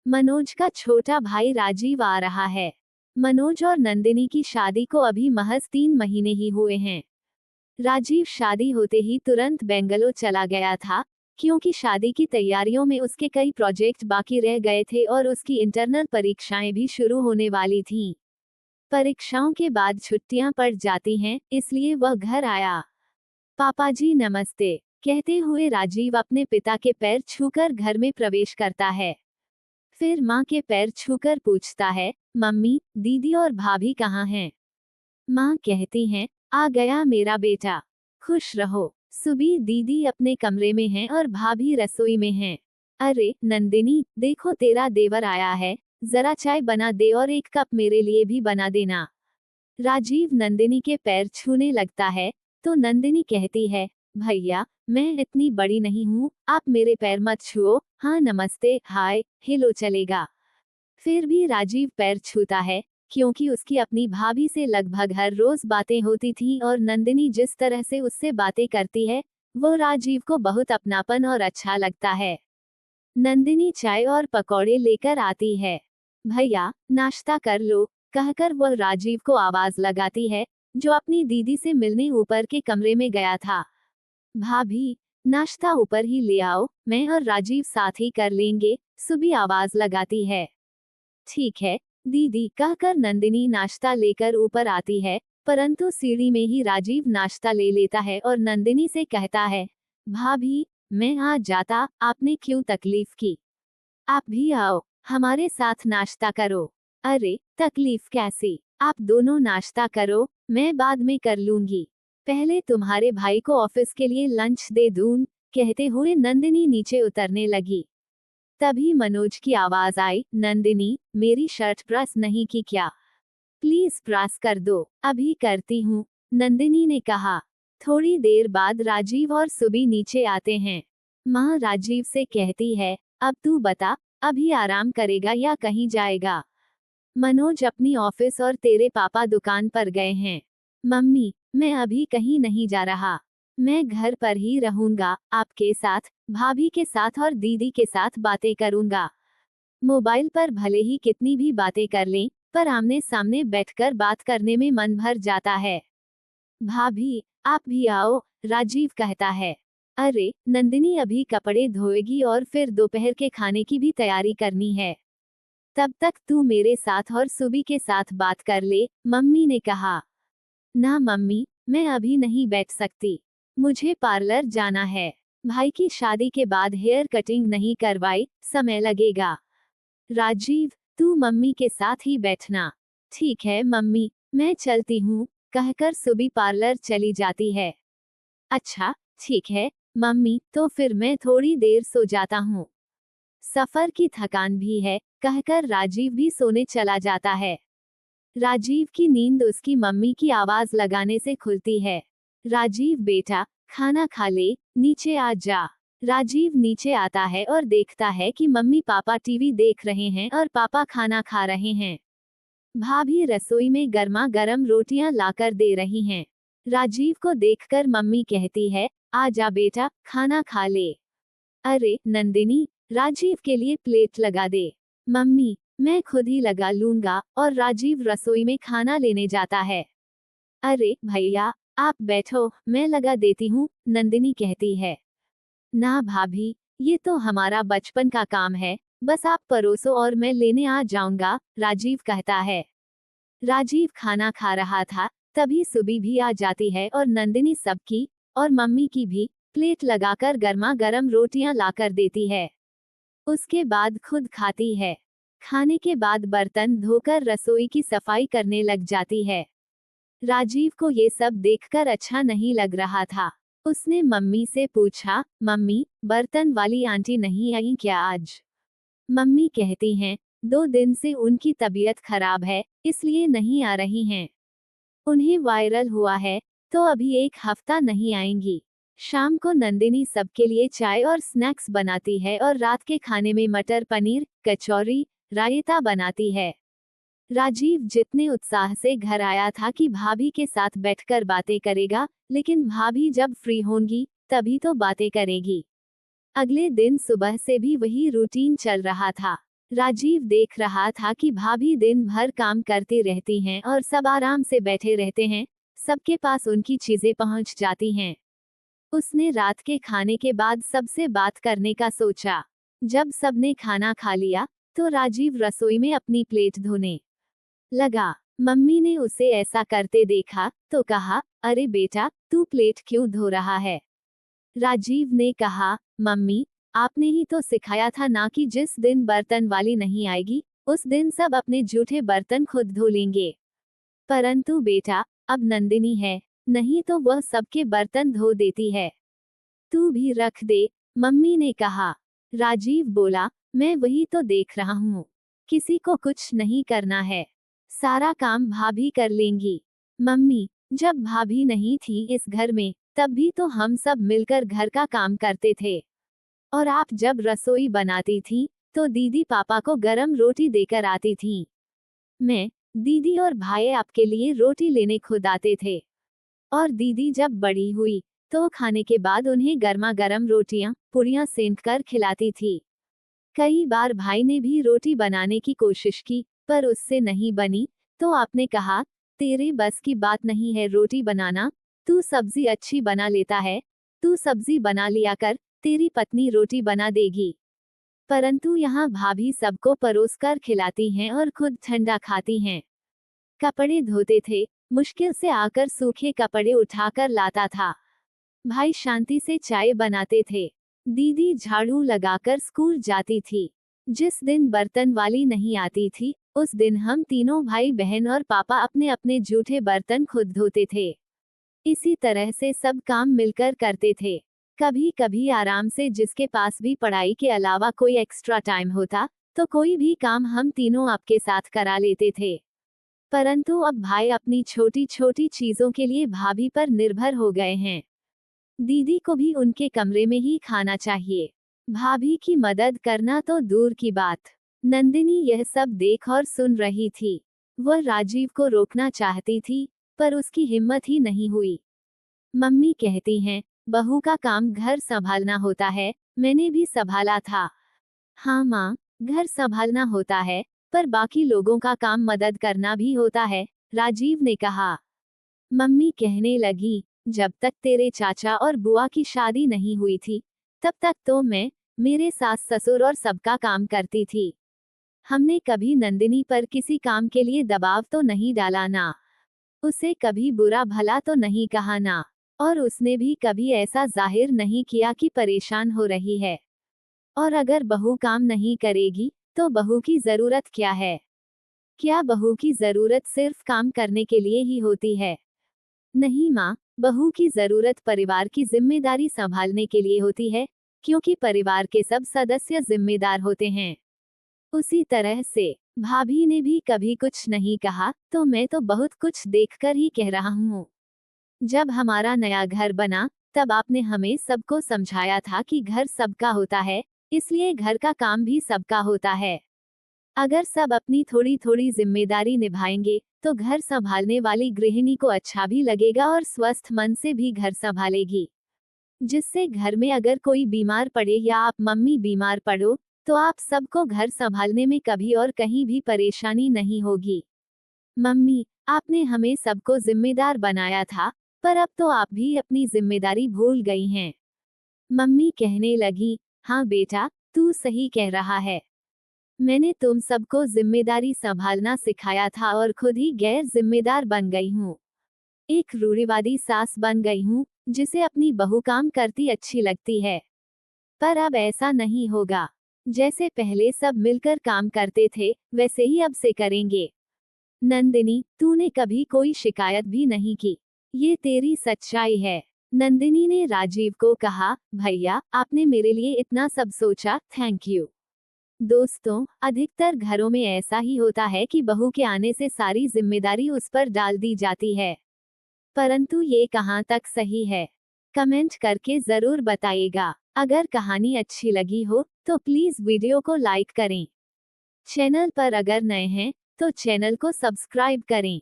मनोज का छोटा भाई राजीव आ रहा है। मनोज और नंदिनी की शादी को अभी महज 3 महीने ही हुए हैं। राजीव शादी होते ही तुरंत बेंगलोर चला गया था, क्योंकि शादी की तैयारियों में उसके कई प्रोजेक्ट बाकी रह गए थे और उसकी इंटरनल परीक्षाएं भी शुरू होने वाली थीं। परीक्षाओं के बाद छुट्टियां पड़ जाती हैं, इसलिए वह घर आया। पापा जी नमस्ते, कहते हुए राजीव अपने पिता के पैर छूकर घर में प्रवेश करता है। फिर माँ के पैर छूकर पूछता है, मम्मी, दीदी और भाभी कहाँ हैं? माँ कहती हैं, आ गया मेरा बेटा, खुश रहो। सुबी दीदी अपने कमरे में हैं और भाभी रसोई में हैं। अरे नंदिनी, देखो तेरा देवर आया है, जरा चाय बना दे और एक कप मेरे लिए भी बना देना। राजीव नंदिनी के पैर छूने लगता है, तो नंदिनी कहती है, भैया, मैं इतनी बड़ी नहीं हूँ, आप मेरे पैर मत छुओ। हाँ नमस्ते, हाय, हेलो चलेगा। फिर भी राजीव पैर छूता है, क्योंकि उसकी अपनी भाभी से लगभग हर रोज बातें होती थीं और नंदिनी जिस तरह से उससे बातें करती है, वो राजीव को बहुत अपनापन और अच्छा लगता है। नंदिनी चाय और पकौड़े लेकर आती है। भैया, नाश्ता कर लो, कहकर वह राजीव को आवाज लगाती है, जो अपनी दीदी से मिलने ऊपर के कमरे में गया था। भाभी, नाश्ता ऊपर ही ले आओ, मैं और राजीव साथ ही कर लेंगे, सुबी आवाज लगाती है। ठीक है दीदी, कहकर नंदिनी नाश्ता लेकर ऊपर आती है, परंतु सीढ़ी में ही राजीव नाश्ता ले लेता है और नंदिनी से कहता है, भाभी, मैं आ जाता, आपने क्यों तकलीफ की? आप भी आओ, हमारे साथ नाश्ता करो। अरे, तकलीफ कैसी? आप दोनों नाश्ता करो, मैं बाद में कर लूंगी। पहले तुम्हारे भाई को ऑफिस के लिए लंच दे दूं, कहते हुए नंदिनी नीचे उतरने लगी। तभी मनोज की आवाज आई, नंदिनी, मेरी शर्ट प्रेस नहीं की क्या? प्लीज प्रेस कर दो। अभी करती हूँ, नंदिनी ने कहा। थोड़ी देर बाद राजीव और सुबी नीचे आते हैं। माँ राजीव से कहती है, अब तू बता, अभी आराम करेगा या कहीं जाएगा? मनोज अपनी ऑफिस और तेरे पापा दुकान पर गए हैं। मम्मी, मैं अभी कहीं नहीं जा रहा, मैं घर पर ही रहूंगा, आपके साथ, भाभी के साथ और दीदी के साथ बातें करूंगा। मोबाइल पर भले ही कितनी भी बातें कर लें, पर आमने सामने बैठकर बात करने में मन भर जाता है। भाभी, आप भी आओ, राजीव कहता है। अरे, नंदिनी अभी कपड़े धोएगी और फिर दोपहर के खाने की भी तैयारी करनी है। तब तक तू मेरे साथ और सुबी के साथ बात कर ले, मम्मी ने कहा। ना मम्मी, मैं अभी नहीं बैठ सकती, मुझे पार्लर जाना है। भाई की शादी के बाद हेयर कटिंग नहीं करवाई, समय लगेगा। राजीव, तू मम्मी के साथ ही बैठना। ठीक है मम्मी, मैं चलती हूँ, कहकर सुबी पार्लर चली जाती है। अच्छा, ठीक है मम्मी, तो फिर मैं थोड़ी देर सो जाता हूँ। सफर की थकान भी है, कहकर राजीव भी सोने चला जाता है। राजीव की नींद उसकी मम्मी की आवाज लगाने से खुलती है। राजीव बेटा, खाना खा ले, नीचे आ जा। राजीव नीचे आता है और देखता है कि मम्मी पापा टीवी देख रहे हैं और पापा खाना खा रहे हैं। भाभी रसोई में गर्मा गर्म रोटियां लाकर दे रही हैं। राजीव को देखकर मम्मी कहती है, आ जा बेटा, खाना खा ले। अरे नंदिनी, राजीव के लिए प्लेट लगा दे। मम्मी, मैं खुद ही लगा लूंगा, और राजीव रसोई में खाना लेने जाता है। अरे भैया, आप बैठो, मैं लगा देती हूँ, नंदिनी कहती है। ना भाभी, ये तो हमारा बचपन का काम है, बस आप परोसो और मैं लेने आ जाऊंगा, राजीव कहता है। राजीव खाना खा रहा था, तभी सुबी भी आ जाती है और नंदिनी सबकी, और मम्मी की भी, प्लेट लगाकर गर्मा गर्म रोटियां लाकर देती है। उसके बाद खुद खाती है। खाने के बाद बर्तन धोकर रसोई की सफाई करने लग जाती है। राजीव को ये सब देखकर अच्छा नहीं लग रहा था। उसने मम्मी से पूछा, मम्मी, बर्तन वाली आंटी नहीं आई क्या आज? मम्मी कहती हैं, 2 दिन से उनकी तबीयत खराब है, इसलिए नहीं आ रही हैं। उन्हें वायरल हुआ है, तो अभी 1 हफ्ता नहीं आएंगी। शाम को नंदिनी सबके लिए चाय और स्नैक्स बनाती है और रात के खाने में मटर पनीर, कचौरी, रायता बनाती है। राजीव जितने उत्साह से घर आया था कि भाभी के साथ बैठकर बातें करेगा, लेकिन भाभी जब फ्री होंगी, तभी तो बातें करेगी। अगले दिन सुबह से भी वही रूटीन चल रहा था। राजीव देख रहा था कि भाभी दिन भर काम करती रहती हैं और सब आराम से बैठे रहते हैं, सबके पास उनकी चीजें पहुंच जाती हैं। उसने रात के खाने के बाद सबसे बात करने का सोचा। जब सबने खाना खा लिया, तो राजीव रसोई में अपनी प्लेट धोने लगा। मम्मी ने उसे ऐसा करते देखा, तो कहा, अरे बेटा, तू प्लेट क्यों धो रहा है? राजीव ने कहा, मम्मी, आपने ही तो सिखाया था ना कि जिस दिन बर्तन वाली नहीं आएगी, उस दिन सब अपने जूठे बर्तन खुद धो लेंगे। परंतु बेटा, अब नंदिनी है, नहीं तो वह सबके बर्तन धो देती है। तू भी रख दे, मम्मी ने कहा। राजीव बोला, मैं वही तो देख रहा हूँ। किसी को कुछ नहीं करना है, सारा काम भाभी कर लेंगी। मम्मी, जब भाभी नहीं थी इस घर में, तब भी तो हम सब मिलकर घर का काम करते थे। और आप जब रसोई बनाती थी, तो दीदी पापा को गरम रोटी देकर आती थी। मैं, दीदी और भाई आपके लिए रोटी लेने खुद आते थे। और दीदी जब बड़ी हुई, तो खाने के बाद उन्हें गर्मा गर्म रोटियां, पूरियां सेंक कर खिलाती थी। कई बार भाई ने भी रोटी बनाने की कोशिश की, पर उससे नहीं बनी, तो आपने कहा, तेरे बस की बात नहीं है रोटी बनाना, तू सब्जी अच्छी बना लेता है, तू सब्जी बना लिया कर, तेरी पत्नी रोटी बना देगी। परंतु यहाँ भाभी सबको परोस कर खिलाती हैं और खुद ठंडा खाती हैं। कपड़े धोते थे, मुश्किल से आकर सूखे कपड़े उठाकर लाता था। भाई शांति से चाय बनाते थे। दीदी झाड़ू लगाकर स्कूल जाती थी। जिस दिन बर्तन वाली नहीं आती थी, उस दिन हम तीनों भाई बहन और पापा अपने अपने जूठे बर्तन खुद धोते थे। इसी तरह से सब काम मिलकर करते थे। कभी कभी आराम से जिसके पास भी पढ़ाई के अलावा कोई एक्स्ट्रा टाइम होता, तो कोई भी काम हम तीनों आपके साथ करा लेते थे। परंतु अब भाई अपनी छोटी छोटी चीजों के लिए भाभी पर निर्भर हो गए हैं। दीदी को भी उनके कमरे में ही खाना चाहिए। भाभी की मदद करना तो दूर की बात। नंदिनी यह सब देख और सुन रही थी। वह राजीव को रोकना चाहती थी, पर उसकी हिम्मत ही नहीं हुई। मम्मी कहती हैं, बहू का काम घर संभालना होता है, मैंने भी संभाला था। हाँ माँ, घर संभालना होता है, पर बाकी लोगों का काम मदद करना भी होता है, राजीव ने कहा। मम्मी कहने लगी, जब तक तेरे चाचा और बुआ की शादी नहीं हुई थी, तब तक तो मैं, मेरे सास ससुर और सबका काम करती थी। हमने कभी नंदिनी पर किसी काम के लिए दबाव तो नहीं डाला ना, उसे कभी बुरा भला तो नहीं कहा ना, और उसने भी कभी ऐसा जाहिर नहीं किया कि परेशान हो रही है। और अगर बहू काम नहीं करेगी, तो बहू की जरूरत क्या है? क्या बहू की जरूरत सिर्फ काम करने के लिए ही होती है? नहीं माँ, बहू की जरूरत परिवार की जिम्मेदारी संभालने के लिए होती है, क्योंकि परिवार के सब सदस्य जिम्मेदार होते हैं। उसी तरह से भाभी ने भी कभी कुछ नहीं कहा, तो मैं तो बहुत कुछ देखकर ही कह रहा हूँ। जब हमारा नया घर बना, तब आपने हमें सबको समझाया था कि घर सबका होता है, इसलिए घर का काम भी सबका होता है। अगर सब अपनी थोड़ी थोड़ी जिम्मेदारी निभाएंगे, तो घर संभालने वाली गृहिणी को अच्छा भी लगेगा और स्वस्थ मन से भी घर संभालेगी। जिससे घर में अगर कोई बीमार पड़े या आप मम्मी बीमार पड़ो, तो आप सबको घर संभालने में कभी और कहीं भी परेशानी नहीं होगी। मम्मी, आपने हमें सबको जिम्मेदार बनाया था, पर अब तो आप भी अपनी जिम्मेदारी भूल गई हैं। मम्मी कहने लगी, हाँ बेटा, तू सही कह रहा है। मैंने तुम सबको जिम्मेदारी संभालना सिखाया था और खुद ही गैर जिम्मेदार बन गई हूँ। एक रूढ़िवादी सास बन गई हूँ, जिसे अपनी बहू काम करती अच्छी लगती है। पर अब ऐसा नहीं होगा। जैसे पहले सब मिलकर काम करते थे, वैसे ही अब से करेंगे। नंदिनी, तूने कभी कोई शिकायत भी नहीं की। ये तेरी सच्चाई है। नंदिनी ने राजीव को कहा, भैया, आपने मेरे लिए इतना सब सोचा, थैंक यू। दोस्तों, अधिकतर घरों में ऐसा ही होता है कि बहू के आने से सारी जिम्मेदारी उस पर डाल दी जाती है। परंतु ये कहाँ तक सही है? कमेंट करके जरूर बताइएगा। अगर कहानी अच्छी लगी हो, तो प्लीज वीडियो को लाइक करें। चैनल पर अगर नए हैं, तो चैनल को सब्सक्राइब करें।